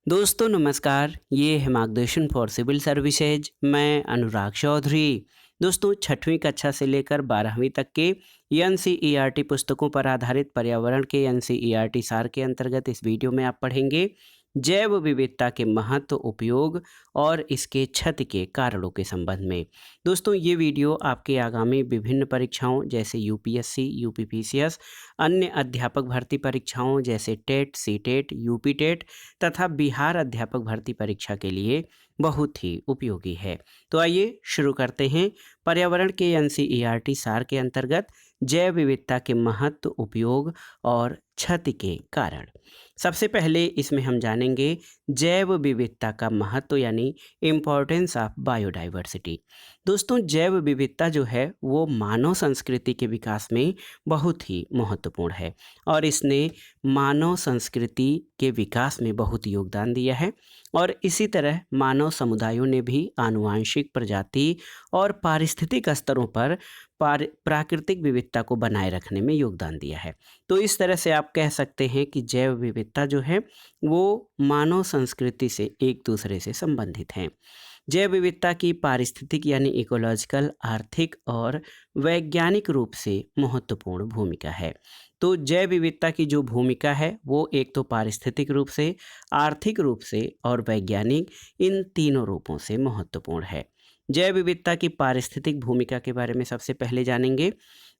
दोस्तों नमस्कार, ये है मार्गदर्शन फॉर सिविल सर्विसेज। मैं अनुराग चौधरी। दोस्तों 6वीं कक्षा से लेकर 12वीं तक के एनसीईआरटी पुस्तकों पर आधारित पर्यावरण के एनसीईआरटी सार के अंतर्गत इस वीडियो में आप पढ़ेंगे जैव विविधता के महत्व, उपयोग और इसके क्षति के कारणों के संबंध में। दोस्तों ये वीडियो आपके आगामी विभिन्न परीक्षाओं जैसे यूपीएससी, यूपीपीसीएस, अन्य अध्यापक भर्ती परीक्षाओं जैसे टेट, सीटेट, यूपी टेट तथा बिहार अध्यापक भर्ती परीक्षा के लिए बहुत ही उपयोगी है। तो आइए शुरू करते हैं। पर्यावरण के एनसीईआरटी सार के अंतर्गत जैव विविधता के महत्व, उपयोग और क्षति के कारण। सबसे पहले इसमें हम जानेंगे जैव विविधता का महत्व यानी इम्पोर्टेंस ऑफ बायोडाइवर्सिटी। दोस्तों जैव विविधता जो है वो मानव संस्कृति के विकास में बहुत ही महत्वपूर्ण है और इसने मानव संस्कृति के विकास में बहुत योगदान दिया है और इसी तरह मानव समुदायों ने भी आनुवांशिक, प्रजाति और पारिस्थितिक स्तरों पर प्राकृतिक विविधता को बनाए रखने में योगदान दिया है। तो इस तरह से आप कह सकते हैं कि जैव विविधता जो है वो मानव संस्कृति से एक दूसरे से संबंधित हैं। जैव विविधता की पारिस्थितिक यानी इकोलॉजिकल, आर्थिक और वैज्ञानिक रूप से महत्वपूर्ण भूमिका है। तो जैव विविधता की जो भूमिका है वो एक तो पारिस्थितिक रूप से, आर्थिक रूप से और वैज्ञानिक, इन तीनों रूपों से महत्वपूर्ण है। जैव विविधता की पारिस्थितिक भूमिका के बारे में सबसे पहले जानेंगे।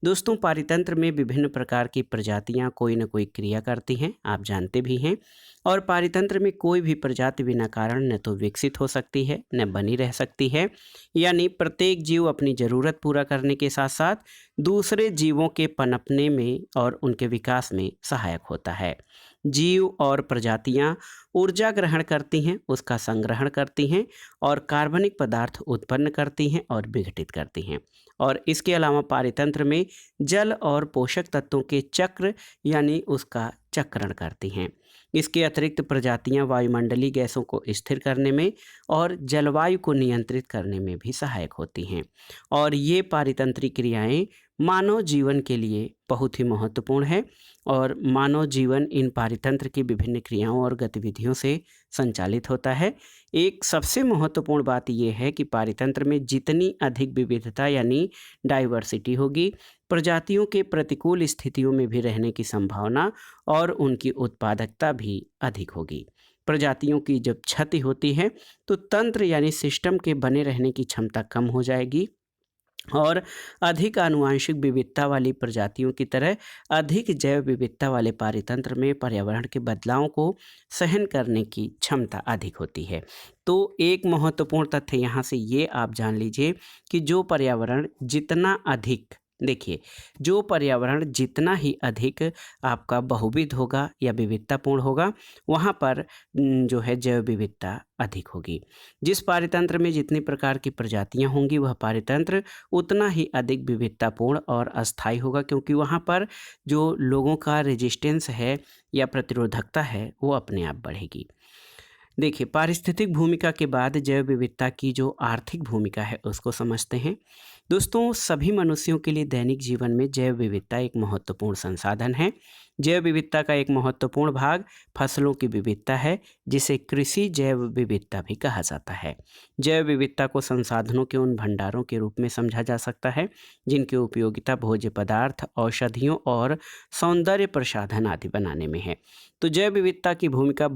दोस्तों पारितंत्र में विभिन्न प्रकार की प्रजातियां कोई न कोई क्रिया करती हैं, आप जानते भी हैं। और पारितंत्र में कोई भी प्रजाति बिना कारण न तो विकसित हो सकती है न बनी रह सकती है। यानी प्रत्येक जीव अपनी ज़रूरत पूरा करने के साथ साथ दूसरे जीवों के पनपने में और उनके विकास में सहायक होता है। जीव और प्रजातियां ऊर्जा ग्रहण करती हैं, उसका संग्रहण करती हैं और कार्बनिक पदार्थ उत्पन्न करती हैं और विघटित करती हैं। और इसके अलावा पारितंत्र में जल और पोषक तत्वों के चक्र यानी उसका चक्रण करती हैं। इसके अतिरिक्त प्रजातियां वायुमंडलीय गैसों को स्थिर करने में और जलवायु को नियंत्रित करने में भी सहायक होती हैं। और ये पारितंत्रिक क्रियाएं मानव जीवन के लिए बहुत ही महत्वपूर्ण है और मानव जीवन इन पारितंत्र की विभिन्न क्रियाओं और गतिविधियों से संचालित होता है। एक सबसे महत्वपूर्ण बात यह है कि पारितंत्र में जितनी अधिक विविधता यानी डाइवर्सिटी होगी, प्रजातियों के प्रतिकूल स्थितियों में भी रहने की संभावना और उनकी उत्पादकता भी अधिक होगी। प्रजातियों की जब क्षति होती है तो तंत्र यानी सिस्टम के बने रहने की क्षमता कम हो जाएगी और अधिक आनुवांशिक विविधता वाली प्रजातियों की तरह अधिक जैव विविधता वाले पारितंत्र में पर्यावरण के बदलावों को सहन करने की क्षमता अधिक होती है। तो एक महत्वपूर्ण तथ्य यहाँ से ये आप जान लीजिए कि जो पर्यावरण जितना अधिक, देखिए, जो पर्यावरण जितना ही अधिक आपका बहुविध होगा या विविधतापूर्ण होगा वहाँ पर जो है जैव विविधता अधिक होगी। जिस पारितंत्र में जितनी प्रकार की प्रजातियां होंगी वह पारितंत्र उतना ही अधिक विविधतापूर्ण और अस्थायी होगा, क्योंकि वहाँ पर जो लोगों का रेजिस्टेंस है या प्रतिरोधकता है वो अपने आप बढ़ेगी। देखिए पारिस्थितिक भूमिका के बाद जैव विविधता की जो आर्थिक भूमिका है उसको समझते हैं। दोस्तों सभी मनुष्यों के लिए दैनिक जीवन में जैव विविधता एक महत्वपूर्ण संसाधन है। जैव विविधता का एक महत्वपूर्ण भाग फसलों की विविधता है, जिसे कृषि जैव विविधता भी कहा जाता है। जैव विविधता को संसाधनों के उन भंडारों के रूप में समझा जा सकता है जिनकी उपयोगिता भोज्य पदार्थ, औषधियों और सौंदर्य प्रसाधन आदि बनाने में है। तो जैव विविधता की भूमिका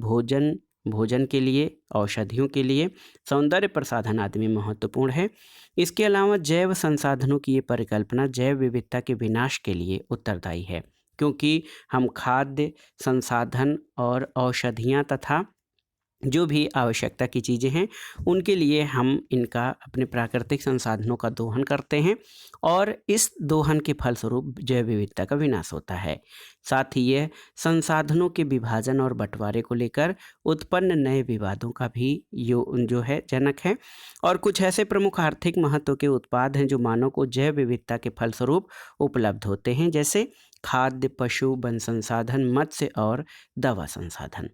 भोजन के लिए, औषधियों के लिए, सौंदर्य प्रसाधन आदि में महत्वपूर्ण है। इसके अलावा जैव संसाधनों की ये परिकल्पना जैव विविधता के विनाश के लिए उत्तरदायी है, क्योंकि हम खाद्य संसाधन और औषधियाँ तथा जो भी आवश्यकता की चीज़ें हैं उनके लिए हम इनका अपने प्राकृतिक संसाधनों का दोहन करते हैं और इस दोहन के फलस्वरूप जैव विविधता का विनाश होता है। साथ ही यह संसाधनों के विभाजन और बंटवारे को लेकर उत्पन्न नए विवादों का भी जो है जनक है। और कुछ ऐसे प्रमुख आर्थिक महत्व के उत्पाद हैं जो मानव को जैव विविधता के फलस्वरूप उपलब्ध होते हैं, जैसे खाद्य, पशु, वन संसाधन, मत्स्य और दवा संसाधन।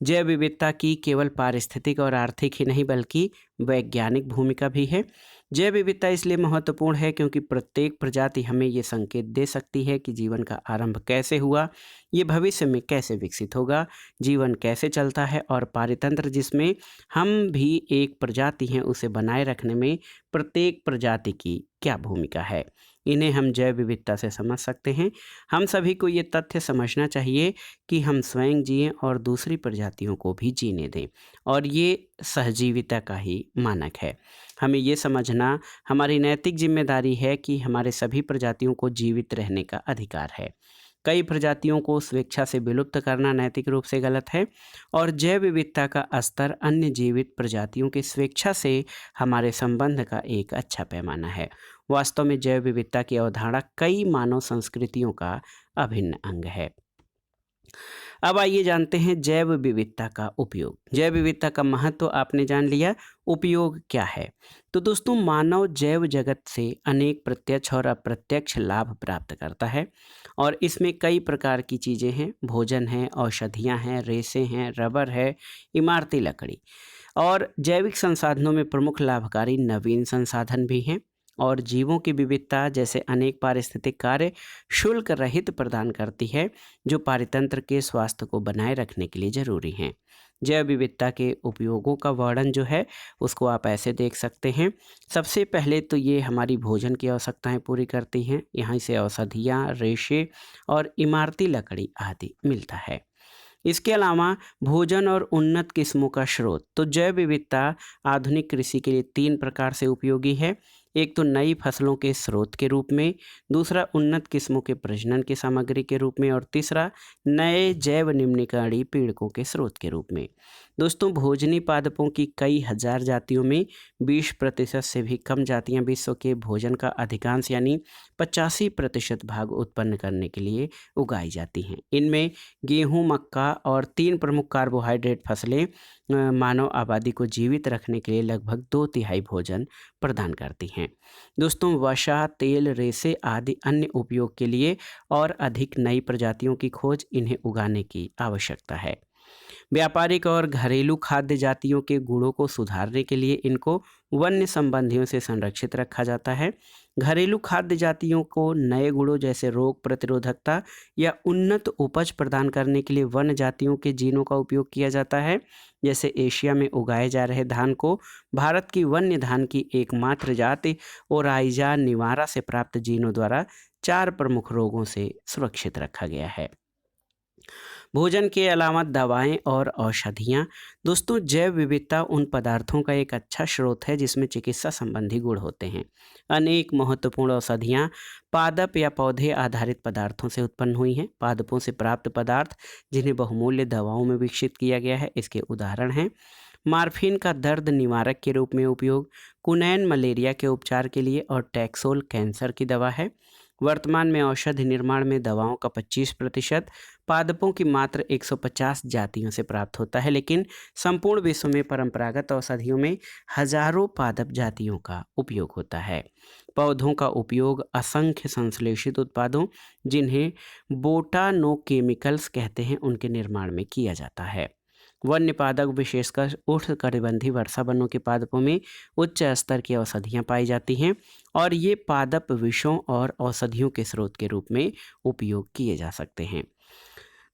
जैव विविधता की केवल पारिस्थितिक और आर्थिक ही नहीं बल्कि वैज्ञानिक भूमिका भी है। जैव विविधता इसलिए महत्वपूर्ण है क्योंकि प्रत्येक प्रजाति हमें ये संकेत दे सकती है कि जीवन का आरंभ कैसे हुआ, ये भविष्य में कैसे विकसित होगा, जीवन कैसे चलता है और पारितंत्र जिसमें हम भी एक प्रजाति हैं उसे बनाए रखने में प्रत्येक प्रजाति की क्या भूमिका है। इन्हें हम जैव विविधता से समझ सकते हैं। हम सभी को ये तथ्य समझना चाहिए कि हम स्वयं जिएं और दूसरी प्रजातियों को भी जीने दें, और ये सहजीविता का ही मानक है। हमें ये समझना हमारी नैतिक जिम्मेदारी है कि हमारे सभी प्रजातियों को जीवित रहने का अधिकार है। कई प्रजातियों को स्वेच्छा से विलुप्त करना नैतिक रूप से गलत है, और जैव विविधता का स्तर अन्य जीवित प्रजातियों की स्वेच्छा से हमारे संबंध का एक अच्छा पैमाना है। वास्तव में जैव विविधता की अवधारणा कई मानव संस्कृतियों का अभिन्न अंग है। अब आइए जानते हैं जैव विविधता का उपयोग। जैव विविधता का महत्व आपने जान लिया, उपयोग क्या है। तो दोस्तों, मानव जैव जगत से अनेक प्रत्यक्ष और अप्रत्यक्ष लाभ प्राप्त करता है, और इसमें कई प्रकार की चीज़ें हैं। भोजन है, औषधियाँ हैं, रेशे हैं, रबर है, इमारती लकड़ी। और जैविक संसाधनों में प्रमुख लाभकारी नवीन संसाधन भी हैं, और जीवों की विविधता जैसे अनेक पारिस्थितिक कार्य शुल्क रहित प्रदान करती है, जो पारितंत्र के स्वास्थ्य को बनाए रखने के लिए जरूरी हैं। जैव विविधता के उपयोगों का वर्णन जो है उसको आप ऐसे देख सकते हैं। सबसे पहले तो ये हमारी भोजन की आवश्यकताएं पूरी करती हैं। यहाँ से औषधियाँ, रेशे और इमारती लकड़ी आदि मिलता है। इसके अलावा भोजन और उन्नत किस्मों का स्रोत। तो जैव विविधता आधुनिक कृषि के लिए 3 प्रकार से उपयोगी है। एक तो नई फसलों के स्रोत के रूप में, दूसरा उन्नत किस्मों के प्रजनन की सामग्री के रूप में, और तीसरा नए जैव निम्नीकरणीय पीड़कों के स्रोत के रूप में। दोस्तों, भोजनी पादपों की कई हजार जातियों में 20% से भी कम जातियां विश्व के भोजन का अधिकांश यानी 85% भाग उत्पन्न करने के लिए उगाई जाती हैं। इनमें गेहूं, मक्का और 3 प्रमुख कार्बोहाइड्रेट फसलें मानव आबादी को जीवित रखने के लिए लगभग 2/3 भोजन प्रदान करती हैं। दोस्तों, वसा, तेल, रेशे आदि अन्य उपयोग के लिए और अधिक नई प्रजातियों की खोज, इन्हें उगाने की आवश्यकता है। व्यापारिक और घरेलू खाद्य जातियों के गुणों को सुधारने के लिए इनको वन्य संबंधियों से संरक्षित रखा जाता है। घरेलू खाद्य जातियों को नए गुणों जैसे रोग प्रतिरोधकता या उन्नत उपज प्रदान करने के लिए वन्य जातियों के जीनों का उपयोग किया जाता है। जैसे एशिया में उगाए जा रहे धान को भारत की वन्य धान की एकमात्र जाति ओराइजा निवारा से प्राप्त जीनों द्वारा 4 प्रमुख रोगों से सुरक्षित रखा गया है। भोजन के अलावा दवाएं और औषधियाँ। दोस्तों, जैव विविधता उन पदार्थों का एक अच्छा स्रोत है जिसमें चिकित्सा संबंधी गुण होते हैं। अनेक महत्वपूर्ण औषधियाँ पादप या पौधे आधारित पदार्थों से उत्पन्न हुई हैं। पादपों से प्राप्त पदार्थ जिन्हें बहुमूल्य दवाओं में विकसित किया गया है, इसके उदाहरण हैं मार्फिन का दर्द निवारक के रूप में उपयोग, कुनैन मलेरिया के उपचार के लिए, और टैक्सोल कैंसर की दवा है। वर्तमान में औषधि निर्माण में दवाओं का 25% पादपों की मात्र 150 जातियों से प्राप्त होता है, लेकिन संपूर्ण विश्व में परंपरागत औषधियों में हजारों पादप जातियों का उपयोग होता है। पौधों का उपयोग असंख्य संश्लेषित उत्पादों, जिन्हें बोटानोकेमिकल्स कहते हैं, उनके निर्माण में किया जाता है। वन्य पादप विशेषकर उष्णकटिबंधीय वर्षा वनों के पादपों में उच्च स्तर की औषधियाँ पाई जाती हैं, और ये पादप विषों और औषधियों के स्रोत के रूप में उपयोग किए जा सकते हैं।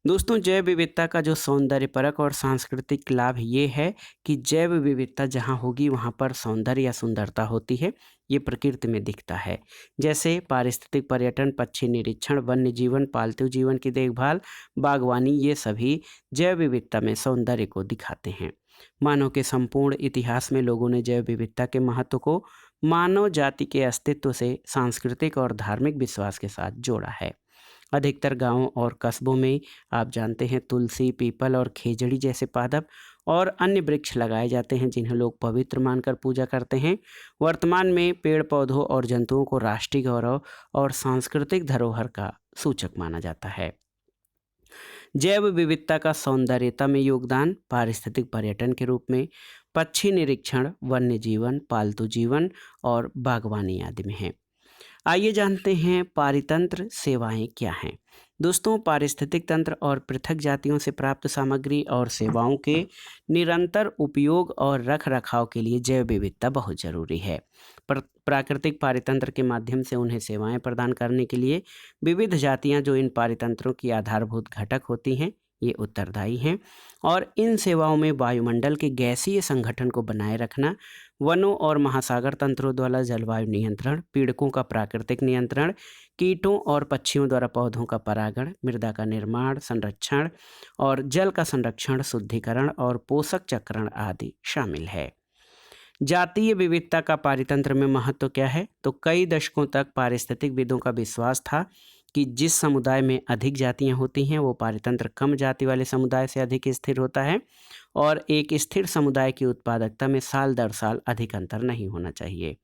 दोस्तों, जैव विविधता का जो सौंदर्यपरक और सांस्कृतिक लाभ ये है कि जैव विविधता जहाँ होगी वहाँ पर सौंदर्य या सुंदरता होती है, ये प्रकृति में दिखता है। जैसे पारिस्थितिक पर्यटन, पक्षी निरीक्षण, वन्य जीवन, पालतू जीवन की देखभाल, बागवानी, ये सभी जैव विविधता में सौंदर्य को दिखाते हैं। मानव के संपूर्ण इतिहास में लोगों ने जैव विविधता के महत्व को मानव जाति के अस्तित्व से सांस्कृतिक और धार्मिक विश्वास के साथ जोड़ा है। अधिकतर गांवों और कस्बों में आप जानते हैं तुलसी, पीपल और खेजड़ी जैसे पादप और अन्य वृक्ष लगाए जाते हैं, जिन्हें लोग पवित्र मानकर पूजा करते हैं। वर्तमान में पेड़ पौधों और जंतुओं को राष्ट्रीय गौरव और सांस्कृतिक धरोहर का सूचक माना जाता है। जैव विविधता का सौंदर्यता में योगदान पारिस्थितिक पर्यटन के रूप में पक्षी निरीक्षण, वन्य जीवन, पालतू जीवन और बागवानी आदि में है। आइए जानते हैं पारितंत्र सेवाएं क्या हैं। दोस्तों, पारिस्थितिक तंत्र और पृथक जातियों से प्राप्त सामग्री और सेवाओं के निरंतर उपयोग और रख रखाव के लिए जैव विविधता बहुत जरूरी है। प्राकृतिक पारितंत्र के माध्यम से उन्हें सेवाएं प्रदान करने के लिए विविध जातियां जो इन पारितंत्रों की आधारभूत घटक होती हैं, ये उत्तरदायी हैं। और इन सेवाओं में वायुमंडल के गैसीय संगठन को बनाए रखना, वनों और महासागर तंत्रों द्वारा जलवायु नियंत्रण, पीड़कों का प्राकृतिक नियंत्रण, कीटों और पक्षियों द्वारा पौधों का परागण, मृदा का निर्माण संरक्षण और जल का संरक्षण, शुद्धिकरण और पोषक चक्रण आदि शामिल है। जातीय विविधता का पारितंत्र में महत्व क्या है? तो कई दशकों तक पारिस्थितिकविदों का विश्वास था कि जिस समुदाय में अधिक जातियां होती हैं वो पारितंत्र कम जाति वाले समुदाय से अधिक स्थिर होता है और एक स्थिर समुदाय की उत्पादकता में साल दर साल अधिक अंतर नहीं होना चाहिए।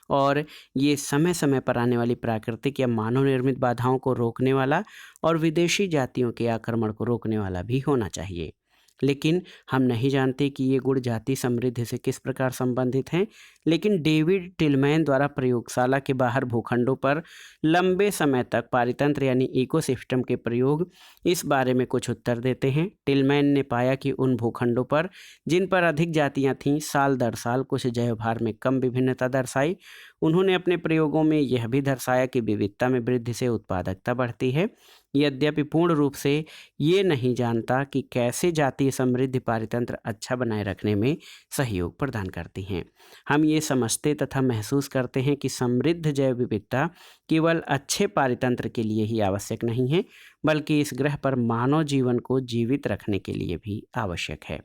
और ये समय समय पर आने वाली प्राकृतिक या मानव निर्मित बाधाओं को रोकने वाला और विदेशी जातियों के आक्रमण को रोकने वाला भी होना चाहिए। लेकिन हम नहीं जानते कि ये गुण जाति समृद्धि से किस प्रकार संबंधित हैं। लेकिन डेविड टिलमैन द्वारा प्रयोगशाला के बाहर भूखंडों पर लंबे समय तक पारितंत्र यानी इकोसिस्टम के प्रयोग इस बारे में कुछ उत्तर देते हैं। टिलमैन ने पाया कि उन भूखंडों पर जिन पर अधिक जातियां थीं, साल दर साल कुछ जैवभार में कम विभिन्नता दर्शाई। उन्होंने अपने प्रयोगों में यह भी दर्शाया कि विविधता में वृद्धि से उत्पादकता बढ़ती है। यद्यपि पूर्ण रूप से ये नहीं जानता कि कैसे जातीय समृद्धि पारितंत्र अच्छा बनाए रखने में सहयोग प्रदान करती हैं। हम ये समझते तथा महसूस करते हैं कि समृद्ध जैव विविधता केवल अच्छे पारितंत्र के लिए ही आवश्यक नहीं है, बल्कि इस ग्रह पर मानव जीवन को जीवित रखने के लिए भी आवश्यक है।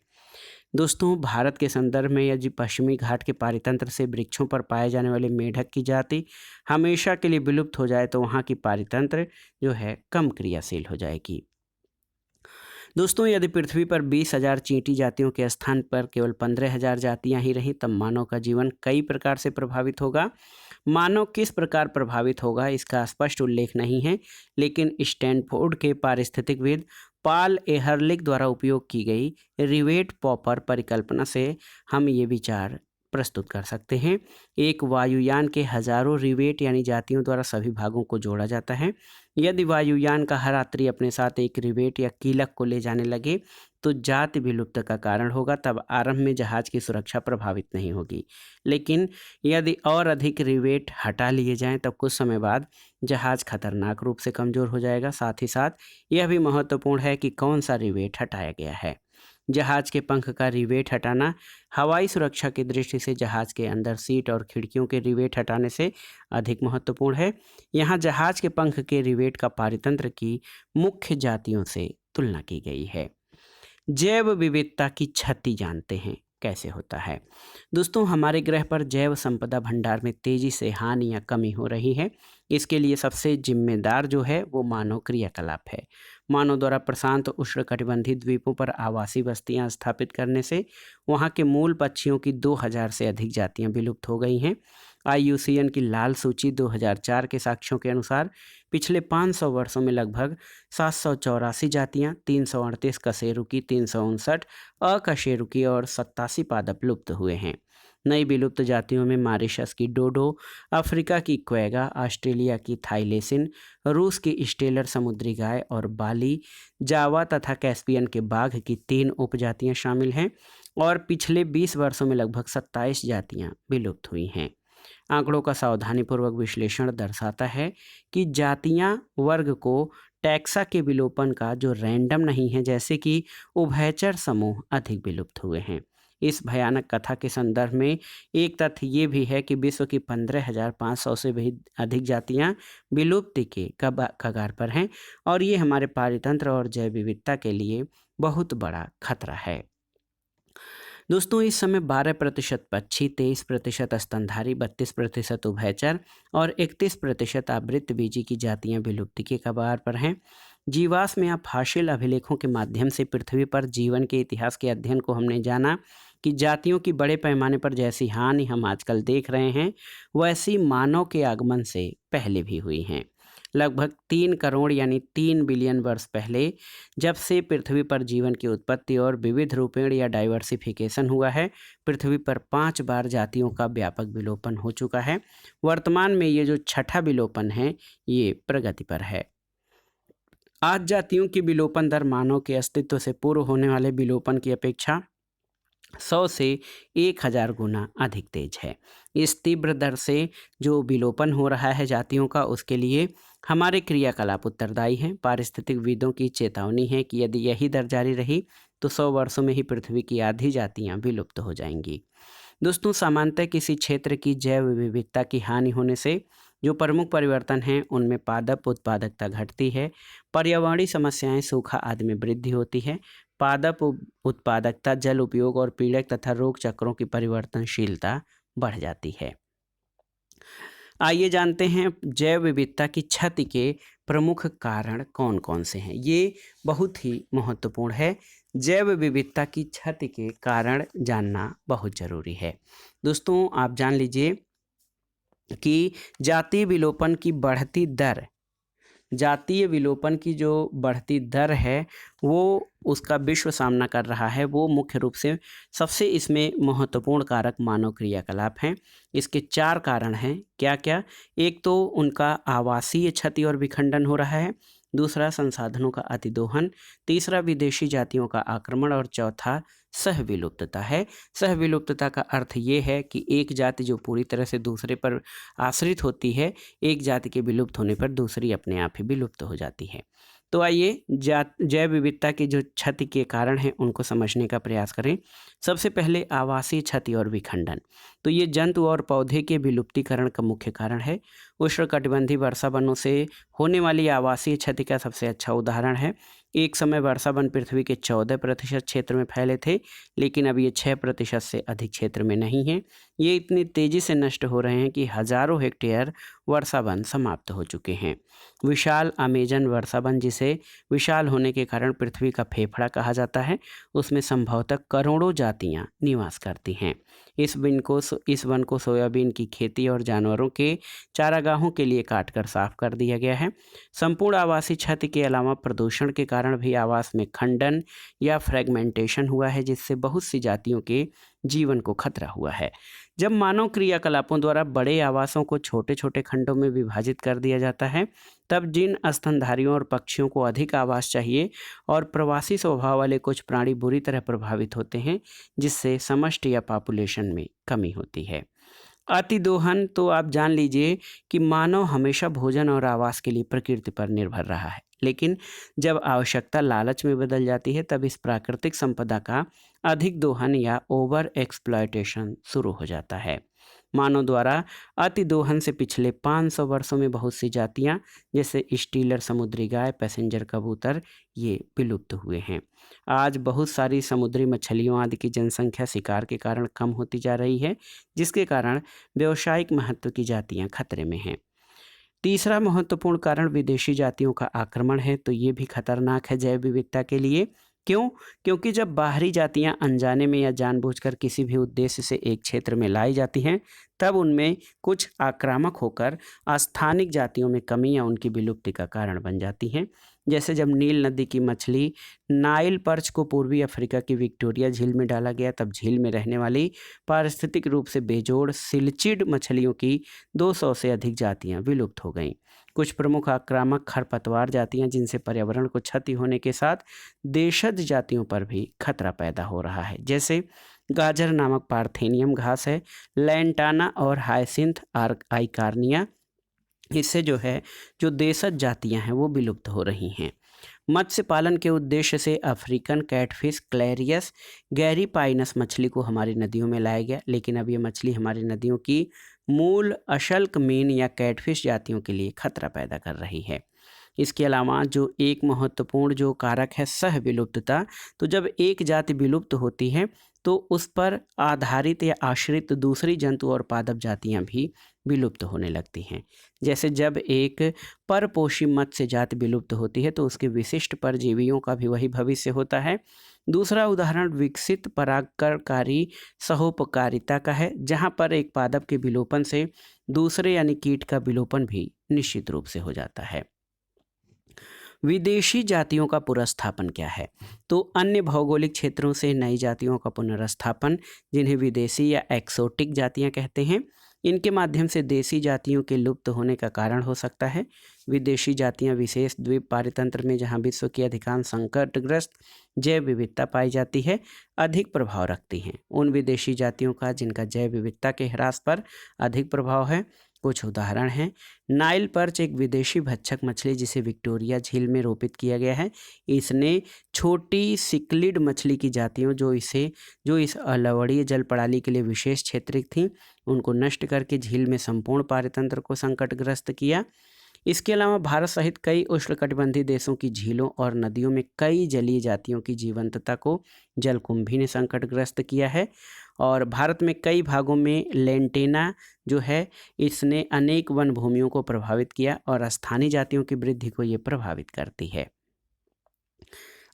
दोस्तों, भारत के संदर्भ में यदि पश्चिमी घाट के पारितंत्र से वृक्षों पर पाए जाने वाले मेढक की जाति हमेशा के लिए विलुप्त हो जाए तो वहाँ की पारितंत्र जो है कम क्रियाशील हो जाएगी। दोस्तों, यदि पृथ्वी पर 20,000 चींटी जातियों के स्थान पर केवल 15,000 जातियां ही रहीं तब मानव का जीवन कई प्रकार से प्रभावित होगा। मानव किस प्रकार प्रभावित होगा इसका स्पष्ट उल्लेख नहीं है, लेकिन स्टैनफोर्ड के पारिस्थितिकविद पॉल एहरलिख द्वारा उपयोग की गई रिवेट पॉपर परिकल्पना से हम ये विचार प्रस्तुत कर सकते हैं। एक वायुयान के हजारों रिवेट यानी जातियों द्वारा सभी भागों को जोड़ा जाता है। यदि वायुयान का हर यात्री अपने साथ एक रिवेट या कीलक को ले जाने लगे तो जाति विलुप्त का कारण होगा। तब आरंभ में जहाज की सुरक्षा प्रभावित नहीं होगी, लेकिन यदि और अधिक रिवेट हटा लिए जाएं तब कुछ समय बाद जहाज खतरनाक रूप से कमजोर हो जाएगा। साथ ही साथ यह भी महत्वपूर्ण है कि कौन सा रिवेट हटाया गया है। जहाज के पंख का रिवेट हटाना हवाई सुरक्षा की दृष्टि से जहाज के अंदर सीट और खिड़कियों के रिवेट हटाने से अधिक महत्वपूर्ण है। यहाँ जहाज के पंख के रिवेट का पारितंत्र की मुख्य जातियों से तुलना की गई है। जैव विविधता की क्षति जानते हैं कैसे होता है? दोस्तों, हमारे ग्रह पर जैव संपदा भंडार में तेजी से हानि या कमी हो रही है। इसके लिए सबसे जिम्मेदार जो है वो मानव क्रियाकलाप है। मानव द्वारा प्रशांत उष्णकटिबंधीय द्वीपों पर आवासीय बस्तियां स्थापित करने से वहां के मूल पक्षियों की 2000 से अधिक जातियां विलुप्त हो गई हैं। IUCN की लाल सूची 2004 के साक्ष्यों के अनुसार पिछले 500 वर्षों में लगभग 784 जातियां, 338 कशेरुकी, 359 अकशेरुकी और 87 पादप लुप्त हुए हैं। नई विलुप्त जातियों में मॉरिशस की डोडो, अफ्रीका की क्वेगा, ऑस्ट्रेलिया की थाईलेसिन, रूस की स्टेलर समुद्री गाय और बाली, जावा तथा कैस्पियन के बाघ की 3 उपजातियां शामिल हैं और पिछले 20 वर्षों में लगभग 27 जातियां विलुप्त हुई हैं। आंकड़ों का सावधानीपूर्वक विश्लेषण दर्शाता है कि जातियां वर्ग को टैक्सा के विलोपन का जो रैंडम नहीं है, जैसे कि उभयचर समूह अधिक विलुप्त हुए हैं। इस भयानक कथा के संदर्भ में एक तथ्य ये भी है कि विश्व की 15,500 से भी अधिक जातियां विलुप्ति के कगार पर हैं और ये हमारे पारितंत्र और जैव विविधता के लिए बहुत बड़ा खतरा है। दोस्तों, इस समय 12% पक्षी, 23% स्तनधारी, 32% उभयचर और 31% आवृतबीजी की जातियां विलुप्ति के कगार पर हैं। जीवाश्म या फॉसिल अभिलेखों के माध्यम से पृथ्वी पर जीवन के इतिहास के अध्ययन को हमने जाना कि जातियों की बड़े पैमाने पर जैसी हानि हम आजकल देख रहे हैं वैसी मानव के आगमन से पहले भी हुई हैं। लगभग 3 करोड़ यानी 3 बिलियन वर्ष पहले जब से पृथ्वी पर जीवन की उत्पत्ति और विविध रूपेण या डाइवर्सिफिकेशन हुआ है, पृथ्वी पर 5 बार जातियों का व्यापक विलोपन हो चुका है। वर्तमान में ये जो छठा विलोपन है ये प्रगति पर है। आज जातियों की विलोपन दर मानव के अस्तित्व से पूर्व होने वाले विलोपन की अपेक्षा 100 से 1000 गुना अधिक तेज है। इस तीव्र दर से जो विलोपन हो रहा है जातियों का, उसके लिए हमारे क्रियाकलाप उत्तरदायी हैं। पारिस्थितिकविदों की चेतावनी है कि यदि यही दर जारी रही तो 100 वर्षों में ही पृथ्वी की आधी जातियां विलुप्त हो जाएंगी। दोस्तों, सामान्यतः किसी क्षेत्र की जैव विविधता की हानि होने से जो प्रमुख परिवर्तन हैं उनमें पादप उत्पादकता घटती है, पर्यावरणीय समस्याएं, सूखा आदि में वृद्धि होती है। पादप उत्पादकता, जल उपयोग और पीड़क तथा रोग चक्रों की परिवर्तनशीलता बढ़ जाती है। आइए जानते हैं जैव विविधता की क्षति के प्रमुख कारण कौन कौन से हैं। ये बहुत ही महत्वपूर्ण है। जैव विविधता की क्षति के कारण जानना बहुत ज़रूरी है। दोस्तों, आप जान लीजिए कि जातीय विलोपन की जो बढ़ती दर है वो उसका विश्व सामना कर रहा है। वो मुख्य रूप से सबसे इसमें महत्वपूर्ण कारक मानव क्रियाकलाप हैं। इसके 4 कारण हैं। क्या क्या? एक तो उनका आवासीय क्षति और विखंडन हो रहा है, दूसरा संसाधनों का अतिदोहन, तीसरा विदेशी जातियों का आक्रमण और चौथा सहविलुप्तता है। सहविलुप्तता का अर्थ ये है कि एक जाति जो पूरी तरह से दूसरे पर आश्रित होती है, एक जाति के विलुप्त होने पर दूसरी अपने आप ही विलुप्त हो जाती है। तो आइए जैव विविधता के जो क्षति के कारण हैं उनको समझने का प्रयास करें। सबसे पहले आवासीय क्षति और विखंडन। तो ये जंतु और पौधे के विलुप्तीकरण का मुख्य कारण है। उष्णकटिबंधीय वर्षा वनों से होने वाली आवासीय क्षति का सबसे अच्छा उदाहरण है। एक समय वर्षा वन पृथ्वी के 14% क्षेत्र में फैले थे, लेकिन अब ये 6% से अधिक क्षेत्र में नहीं हैं। ये इतनी तेजी से नष्ट हो रहे हैं कि हजारों हेक्टेयर वर्षा वन समाप्त हो चुके हैं। विशाल अमेजन वर्षा वन, जिसे विशाल होने के कारण पृथ्वी का फेफड़ा कहा जाता है, उसमें संभवतः करोड़ों जातियां निवास करती हैं। इस वन को सोयाबीन की खेती और जानवरों के चारागाहों के लिए काटकर साफ कर दिया गया है। संपूर्ण आवासीय क्षति के अलावा प्रदूषण के कारण भी आवास में खंडन या फ्रेगमेंटेशन हुआ है, जिससे बहुत सी जातियों के जीवन को खतरा हुआ है। जब मानव क्रियाकलापों द्वारा बड़े आवासों को छोटे छोटे खंडों में विभाजित कर दिया जाता है, तब जिन स्तनधारियों और पक्षियों को अधिक आवास चाहिए और प्रवासी स्वभाव वाले कुछ प्राणी बुरी तरह प्रभावित होते हैं, जिससे समष्टि या पॉपुलेशन में कमी होती है। अतिदोहन, तो आप जान लीजिए कि मानव हमेशा भोजन और आवास के लिए प्रकृति पर निर्भर रहा है, लेकिन जब आवश्यकता लालच में बदल जाती है तब इस प्राकृतिक संपदा का अधिक दोहन या ओवर एक्सप्लॉयटेशन शुरू हो जाता है। मानव द्वारा अतिदोहन से पिछले 500 वर्षों में बहुत सी जातियां, जैसे स्टीलर समुद्री गाय, पैसेंजर कबूतर, ये विलुप्त हुए हैं। आज बहुत सारी समुद्री मछलियों आदि की जनसंख्या शिकार के कारण कम होती जा रही है, जिसके कारण व्यावसायिक महत्व की जातियां खतरे में हैं। तीसरा महत्वपूर्ण कारण विदेशी जातियों का आक्रमण है। तो ये भी खतरनाक है जैव विविधता के लिए। क्यों? क्योंकि जब बाहरी जातियां अनजाने में या जानबूझकर किसी भी उद्देश्य से एक क्षेत्र में लाई जाती हैं, तब उनमें कुछ आक्रामक होकर स्थानिक जातियों में कमी या उनकी विलुप्ति का कारण बन जाती हैं। जैसे जब नील नदी की मछली नाइल पर्च को पूर्वी अफ्रीका की विक्टोरिया झील में डाला गया, तब झील में रहने वाली पारिस्थितिक रूप से बेजोड़ सिलचिड मछलियों की 200 से अधिक जातियां विलुप्त हो गईं। कुछ प्रमुख आक्रामक खरपतवार जातियां, जिनसे पर्यावरण को क्षति होने के साथ देशज जातियों पर भी खतरा पैदा हो रहा है, जैसे गाजर नामक पार्थेनियम घास है, लैंटाना और हायसिंथ आइकार्निया। इससे जो देशज जातियां हैं वो विलुप्त हो रही हैं। मत्स्य पालन के उद्देश्य से अफ्रीकन कैटफिश क्लैरियस गैरीपाइनस मछली को हमारी नदियों में लाया गया, लेकिन अब ये मछली हमारी नदियों की मूल अशल्क मीन या कैटफिश जातियों के लिए खतरा पैदा कर रही है। इसके अलावा जो एक महत्वपूर्ण जो कारक है सह विलुप्तता, तो जब एक जाति विलुप्त होती है तो उस पर आधारित या आश्रित दूसरी जंतु और पादप जातियां भी विलुप्त होने लगती हैं। जैसे जब एक परपोषी मत्स्य जाति विलुप्त होती है तो उसके विशिष्ट परजीवियों का भी वही भविष्य होता है। दूसरा उदाहरण विकसित परागकणकारी सहोपकारिता का है, जहाँ पर एक पादप के विलोपन से दूसरे यानी कीट का विलोपन भी निश्चित रूप से हो जाता है। विदेशी जातियों का पुनर्स्थापन क्या है? तो अन्य भौगोलिक क्षेत्रों से नई जातियों का पुनर्स्थापन, जिन्हें विदेशी या एक्सोटिक जातियां कहते हैं, इनके माध्यम से देसी जातियों के लुप्त होने का कारण हो सकता है। विदेशी जातियां विशेष द्वीप पारितंत्र में, जहां विश्व की अधिकांश संकटग्रस्त जैव विविधता पाई जाती है, अधिक प्रभाव रखती हैं। उन विदेशी जातियों का जिनका जैव विविधता के ह्रास पर अधिक प्रभाव है, कुछ उदाहरण हैं। नाइल पर्च एक विदेशी भक्षक मछली जिसे विक्टोरिया झील में रोपित किया गया है। इसने छोटी सिक्लिड मछली की जातियों जो इस लवणीय जल प्रणाली के लिए विशेष क्षेत्रिक थीं, उनको नष्ट करके झील में संपूर्ण पारितंत्र को संकटग्रस्त किया। इसके अलावा भारत सहित कई उष्णकटिबंधीय देशों की झीलों और नदियों में कई जलीय जातियों की जीवंतता को जलकुंभी ने संकटग्रस्त किया है। और भारत में कई भागों में लेंटेना जो है, इसने अनेक वन भूमियों को प्रभावित किया और स्थानीय जातियों की वृद्धि को ये प्रभावित करती है।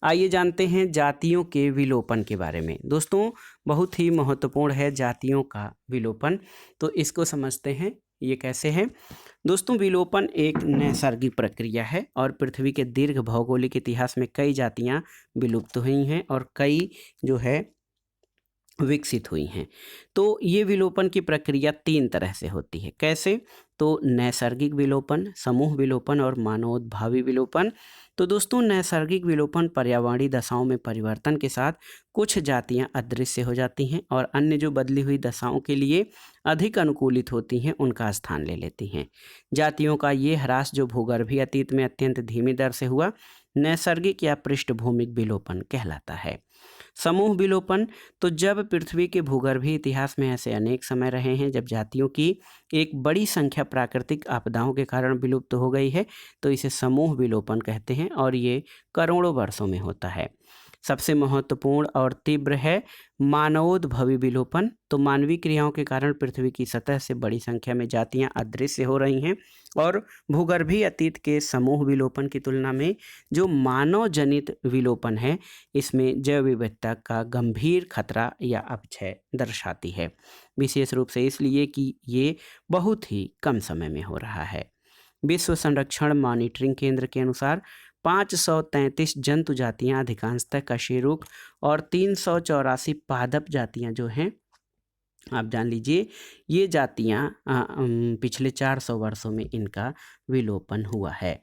आइए जानते हैं जातियों के विलोपन के बारे में। दोस्तों, बहुत ही महत्वपूर्ण है जातियों का विलोपन, तो इसको समझते हैं ये कैसे है। दोस्तों, विलोपन एक नैसर्गिक प्रक्रिया है और पृथ्वी के दीर्घ भौगोलिक इतिहास में कई जातियां विलुप्त हुई हैं और कई जो है विकसित हुई हैं। तो ये विलोपन की प्रक्रिया 3 तरह से होती है। कैसे? तो नैसर्गिक विलोपन, समूह विलोपन और मानवोद्भावी विलोपन। तो दोस्तों, नैसर्गिक विलोपन पर्यावरणीय दशाओं में परिवर्तन के साथ कुछ जातियां अदृश्य हो जाती हैं और अन्य जो बदली हुई दशाओं के लिए अधिक अनुकूलित होती हैं उनका स्थान ले लेती हैं। जातियों का ये ह्रास जो भूगर्भीय अतीत में अत्यंत धीमी दर से हुआ, नैसर्गिक या पृष्ठभूमिक विलोपन कहलाता है। समूह विलोपन, तो जब पृथ्वी के भूगर्भीय इतिहास में ऐसे अनेक समय रहे हैं जब जातियों की एक बड़ी संख्या प्राकृतिक आपदाओं के कारण विलुप्त हो गई है, तो इसे समूह विलोपन कहते हैं और ये करोड़ों वर्षों में होता है। सबसे महत्वपूर्ण और तीव्र है मानवोद्भवी विलोपन। तो मानवीय क्रियाओं के कारण पृथ्वी की सतह से बड़ी संख्या में जातियां अदृश्य हो रही हैं और भूगर्भीय अतीत के समूह विलोपन की तुलना में जो मानव जनित विलोपन है, इसमें जैव विविधता का गंभीर खतरा या अपक्षय दर्शाती है, विशेष रूप से इसलिए कि ये बहुत ही कम समय में हो रहा है। विश्व संरक्षण मॉनिटरिंग केंद्र के अनुसार 533 जंतु जातियां, अधिकांशतः कशेरुक, और 384 पादप जातियां जो हैं, आप जान लीजिए ये जातियां पिछले 400 वर्षों में इनका विलोपन हुआ है।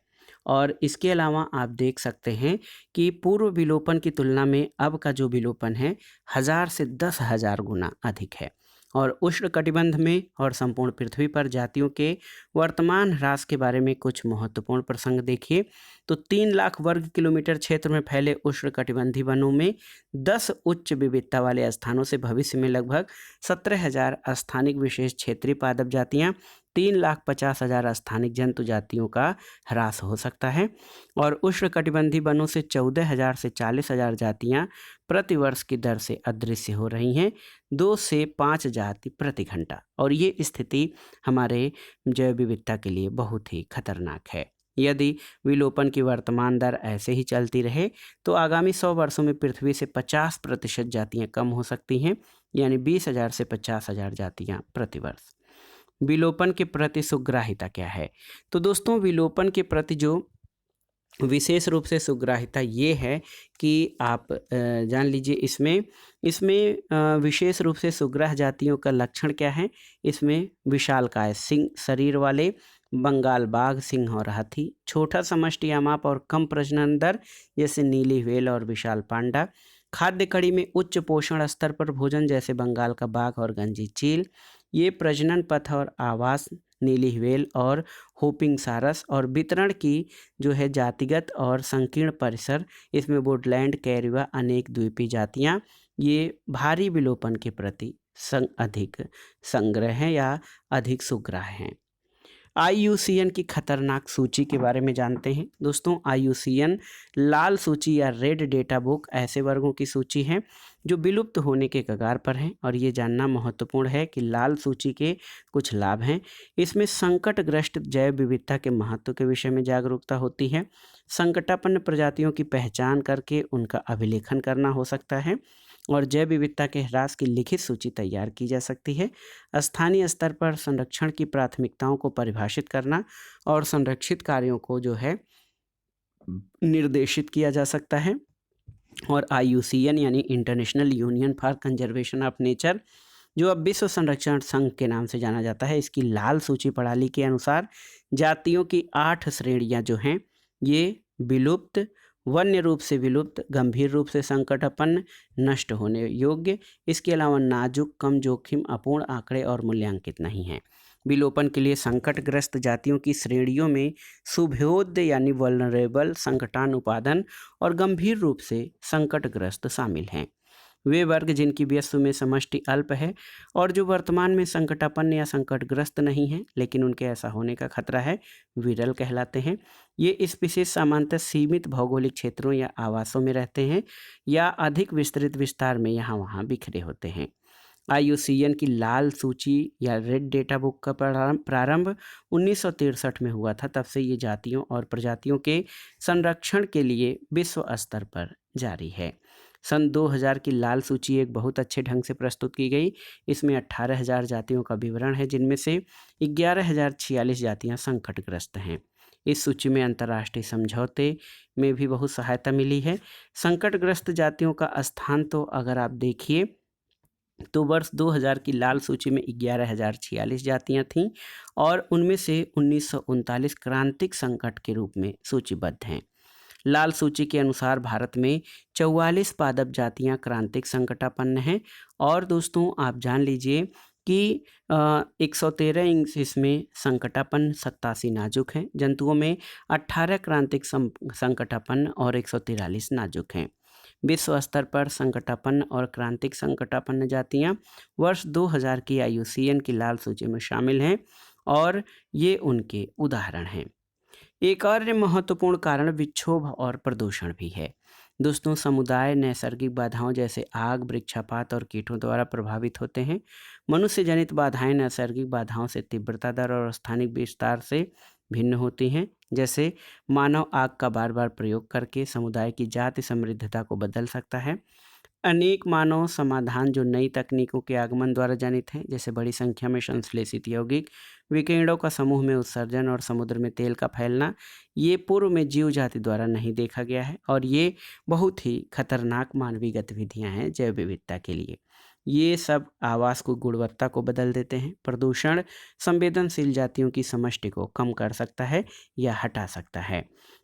और इसके अलावा आप देख सकते हैं कि पूर्व विलोपन की तुलना में अब का जो विलोपन है 1000 से 10,000 गुना अधिक है। और उष्णकटिबंध में और संपूर्ण पृथ्वी पर जातियों के वर्तमान ह्रास के बारे में कुछ महत्वपूर्ण प्रसंग देखिए। तो 3 लाख वर्ग किलोमीटर क्षेत्र में फैले उष्णकटिबंधीय वनों में 10 उच्च विविधता वाले स्थानों से भविष्य में लगभग 17,000 स्थानिक विशेष क्षेत्रीय पादप जातियां, 3,50,000 स्थानिक जंतु जातियों का ह्रास हो सकता है। और उष्णकटिबंधीय वनों से 14,000 से 40,000 जातियां प्रतिवर्ष की दर से अदृश्य हो रही हैं, 2 से 5 जाति प्रति घंटा। और ये स्थिति हमारे जैव विविधता के लिए बहुत ही खतरनाक है। यदि विलोपन की वर्तमान दर ऐसे ही चलती रहे तो आगामी 100 वर्षों में पृथ्वी से 50% जातियां कम हो सकती हैं, यानी 20,000 से 50,000 जातियां प्रतिवर्ष। विलोपन के प्रति सुग्राहिता क्या है? तो दोस्तों, विलोपन के प्रति जो विशेष रूप से सुग्राहिता ये है कि आप जान लीजिए इसमें विशेष रूप से सुग्राह जातियों का लक्षण क्या है। इसमें विशालकाय सिंह शरीर वाले बंगाल बाघ, सिंह और हाथी, छोटा समष्टि आमाप और कम प्रजनन दर जैसे नीली व्हेल और विशाल पांडा, खाद्य कड़ी में उच्च पोषण स्तर पर भोजन जैसे बंगाल का बाघ और गंजी चील, ये प्रजनन पथ और आवास नीली व्हेल और होपिंग सारस, और वितरण की जो है जातिगत और संकीर्ण परिसर, इसमें वुडलैंड कैरिवा अनेक द्वीपीय जातियां, ये भारी विलोपन के प्रति अधिक संग्रह हैं या अधिक सुग्राह हैं। IUCN की खतरनाक सूची के बारे में जानते हैं। दोस्तों, IUCN लाल सूची या रेड डेटा बुक ऐसे वर्गों की सूची है जो विलुप्त होने के कगार पर हैं। और ये जानना महत्वपूर्ण है कि लाल सूची के कुछ लाभ हैं। इसमें संकटग्रस्त जैव विविधता के महत्व के विषय में जागरूकता होती है, संकटापन्न प्रजातियों की पहचान करके उनका अभिलेखन करना हो सकता है, और जैव विविधता के ह्रास की लिखित सूची तैयार की जा सकती है। स्थानीय स्तर पर संरक्षण की प्राथमिकताओं को परिभाषित करना और संरक्षित कार्यों को जो है निर्देशित किया जा सकता है। और IUCN यानी international union for conservation of nature जो अब विश्व संरक्षण संघ के नाम से जाना जाता है, इसकी लाल सूची प्रणाली के अनुसार जातियों की 8 श्रेणियां जो हैं ये विलुप्त, वन्य रूप से विलुप्त, गंभीर रूप से संकटापन्न, नष्ट होने योग्य, इसके अलावा नाजुक, कम जोखिम, अपूर्ण आंकड़े और मूल्यांकित नहीं हैं। विलोपन के लिए संकटग्रस्त जातियों की श्रेणियों में शुभोदय यानी वल्नरेबल, संकटान उपादन और गंभीर रूप से संकटग्रस्त शामिल हैं। वे वर्ग जिनकी विश्व में समष्टि अल्प है और जो वर्तमान में संकटापन्न या संकटग्रस्त नहीं हैं लेकिन उनके ऐसा होने का खतरा है, विरल कहलाते हैं। ये स्पीशीज सामान्यतः सीमित भौगोलिक क्षेत्रों या आवासों में रहते हैं या अधिक विस्तृत विस्तार में यहाँ वहाँ बिखरे होते हैं। IUCN की लाल सूची या रेड डेटा बुक का प्रारंभ 1963 में हुआ था। तब से ये जातियों और प्रजातियों के संरक्षण के लिए विश्व स्तर पर जारी है। सन 2000 की लाल सूची एक बहुत अच्छे ढंग से प्रस्तुत की गई। इसमें 18,000 जातियों का विवरण है, जिनमें से 11,046 जातियां संकटग्रस्त हैं। इस सूची में अंतर्राष्ट्रीय समझौते में भी बहुत सहायता मिली है। संकटग्रस्त जातियों का स्थान तो अगर आप देखिए तो वर्ष 2000 की लाल सूची में 11,046 जातियां थीं और उनमें से 1939 क्रांतिक संकट के रूप में सूचीबद्ध हैं। लाल सूची के अनुसार भारत में 44 पादप जातियां क्रांतिक संकटापन्न हैं और दोस्तों आप जान लीजिए कि 113 इंच इसमें संकटापन्न, 87 नाजुक हैं। जंतुओं में 18 क्रांतिक संकटापन्न और 143 नाजुक हैं। विश्व स्तर पर संकटापन्न और क्रांतिक संकटापन्न जातियां वर्ष 2000 की IUCN की लाल सूची में शामिल हैं और ये उनके उदाहरण हैं। एक और महत्वपूर्ण कारण विक्षोभ और प्रदूषण भी है। दोस्तों, समुदाय नैसर्गिक बाधाओं जैसे आग, वृक्षपात और कीटों द्वारा प्रभावित होते हैं। मनुष्य जनित बाधाएं नैसर्गिक बाधाओं से तीव्रता दर और स्थानिक विस्तार से भिन्न होती हैं। जैसे मानव आग का बार बार प्रयोग करके समुदाय की जाति समृद्धता को बदल सकता है। अनेक मानव समाधान जो नई तकनीकों के आगमन द्वारा जनित हैं, जैसे बड़ी संख्या में संश्लेषित यौगिक, विकिरणों का समूह में उत्सर्जन और समुद्र में तेल का फैलना, ये पूर्व में जीव जाति द्वारा नहीं देखा गया है और ये बहुत ही खतरनाक मानवीय गतिविधियां हैं जैव विविधता के लिए। ये सब आवास को गुणवत्ता को बदल देते हैं। प्रदूषण संवेदनशील जातियों की समष्टि को कम कर सकता है या हटा सकता है।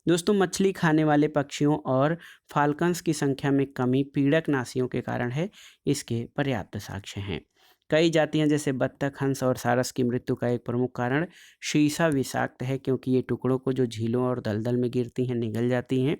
दोस्तों, मछली खाने वाले पक्षियों और फाल्कन्स की संख्या में कमी पीड़कनाशियों के कारण है, इसके पर्याप्त साक्ष्य हैं। कई जातियां जैसे बत्तख, हंस और सारस की मृत्यु का एक प्रमुख कारण शीशा विषाक्त है, क्योंकि ये टुकड़ों को जो झीलों और दलदल में गिरती हैं निगल जाती हैं।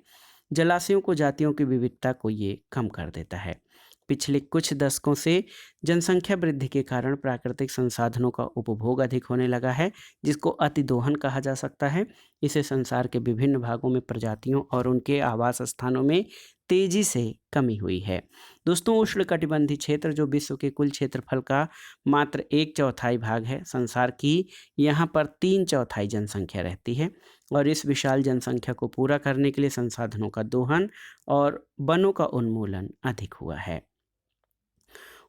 जलाशयों को जातियों की विविधता को ये कम कर देता है। पिछले कुछ दशकों से जनसंख्या वृद्धि के कारण प्राकृतिक संसाधनों का उपभोग अधिक होने लगा है, जिसको अतिदोहन कहा जा सकता है। इसे संसार के विभिन्न भागों में प्रजातियों और उनके आवास स्थानों में तेजी से कमी हुई है। दोस्तों, उष्णकटिबंधीय क्षेत्र जो विश्व के कुल क्षेत्रफल का मात्र 1/4 भाग है, संसार की यहाँ पर 3/4 जनसंख्या रहती है और इस विशाल जनसंख्या को पूरा करने के लिए संसाधनों का दोहन और वनों का उन्मूलन अधिक हुआ है।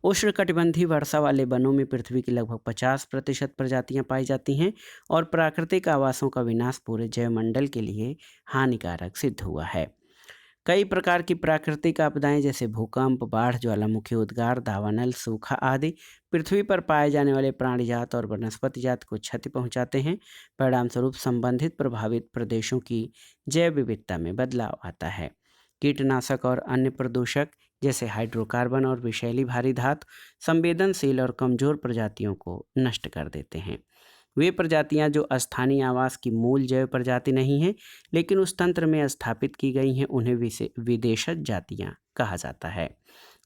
उष्णकटिबंधीय वर्षा वाले वनों में पृथ्वी की लगभग 50% प्रजातियां पाई जाती हैं और प्राकृतिक आवासों का विनाश पूरे जैवमंडल के लिए हानिकारक सिद्ध हुआ है। कई प्रकार की प्राकृतिक आपदाएं जैसे भूकंप, बाढ़, ज्वालामुखी उद्गार, दावानल, सूखा आदि पृथ्वी पर पाए जाने वाले प्राणी जात और वनस्पति जात को क्षति पहुंचाते हैं। परिणामस्वरूप संबंधित प्रभावित प्रदेशों की जैव विविधता में बदलाव आता है। कीटनाशक और अन्य प्रदूषक जैसे हाइड्रोकार्बन और विषैली भारी धातु संवेदनशील और कमजोर प्रजातियों को नष्ट कर देते हैं। वे प्रजातियां जो स्थानीय आवास की मूल जैव प्रजाति नहीं हैं, लेकिन उस तंत्र में स्थापित की गई हैं, उन्हें विदेशज जातियां कहा जाता है।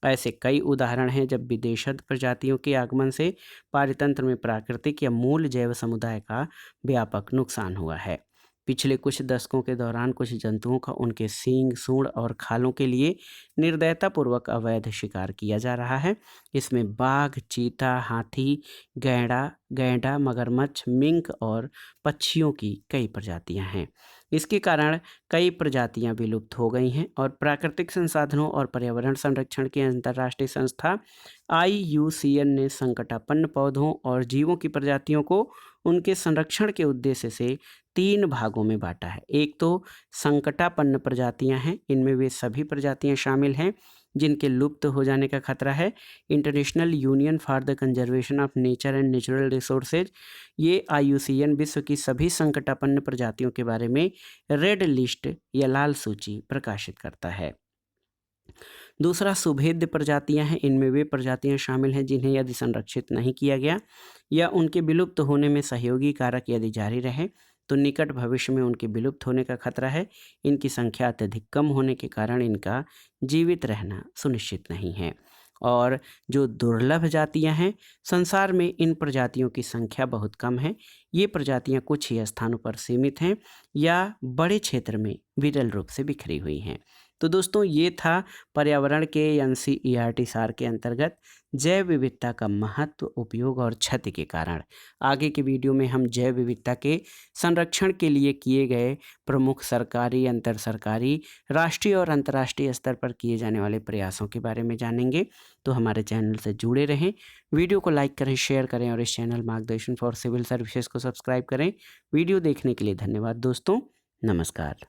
ऐसे कई उदाहरण हैं जब विदेशज प्रजातियों के आगमन से पारितंत्र में प्राकृतिक या मूल जैव समुदाय का व्यापक नुकसान हुआ है। पिछले कुछ दशकों के दौरान कुछ जंतुओं का उनके सींग, सूंड और खालों के लिए निर्दयतापूर्वक अवैध शिकार किया जा रहा है। इसमें बाघ, चीता, हाथी, गैंडा, मगरमच्छ, मिंक और पक्षियों की कई प्रजातियां हैं। इसके कारण कई प्रजातियां विलुप्त हो गई हैं और प्राकृतिक संसाधनों और पर्यावरण संरक्षण की अंतर्राष्ट्रीय संस्था IUCN ने संकटापन्न पौधों और जीवों की प्रजातियों को उनके संरक्षण के उद्देश्य से 3 भागों में बांटा है। एक तो संकटापन्न प्रजातियां हैं, इनमें वे सभी प्रजातियां शामिल हैं जिनके लुप्त हो जाने का खतरा है। International union for the conservation of nature and natural resources, ये IUCN विश्व की सभी संकटापन्न प्रजातियों के बारे में रेड लिस्ट या लाल सूची प्रकाशित करता है। दूसरा, सुभेद्य प्रजातियां हैं। इनमें वे प्रजातियां शामिल हैं जिन्हें यदि संरक्षित नहीं किया गया या उनके विलुप्त होने में सहयोगी कारक यदि जारी रहे तो निकट भविष्य में उनके विलुप्त होने का खतरा है। इनकी संख्या अत्यधिक कम होने के कारण इनका जीवित रहना सुनिश्चित नहीं है। और जो दुर्लभ जातियां हैं, संसार में इन प्रजातियों की संख्या बहुत कम है। ये प्रजातियां कुछ ही स्थानों पर सीमित हैं या बड़े क्षेत्र में विरल रूप से बिखरी हुई हैं। तो दोस्तों, ये था पर्यावरण के NCERT सार के अंतर्गत जैव विविधता का महत्व, उपयोग और क्षति के कारण। आगे के वीडियो में हम जैव विविधता के संरक्षण के लिए किए गए प्रमुख सरकारी, अंतर सरकारी, राष्ट्रीय और अंतर्राष्ट्रीय स्तर पर किए जाने वाले प्रयासों के बारे में जानेंगे। तो हमारे चैनल से जुड़े रहें, वीडियो को लाइक करें, शेयर करें और इस चैनल मार्गदर्शन फॉर सिविल सर्विसेज को सब्सक्राइब करें। वीडियो देखने के लिए धन्यवाद दोस्तों। नमस्कार।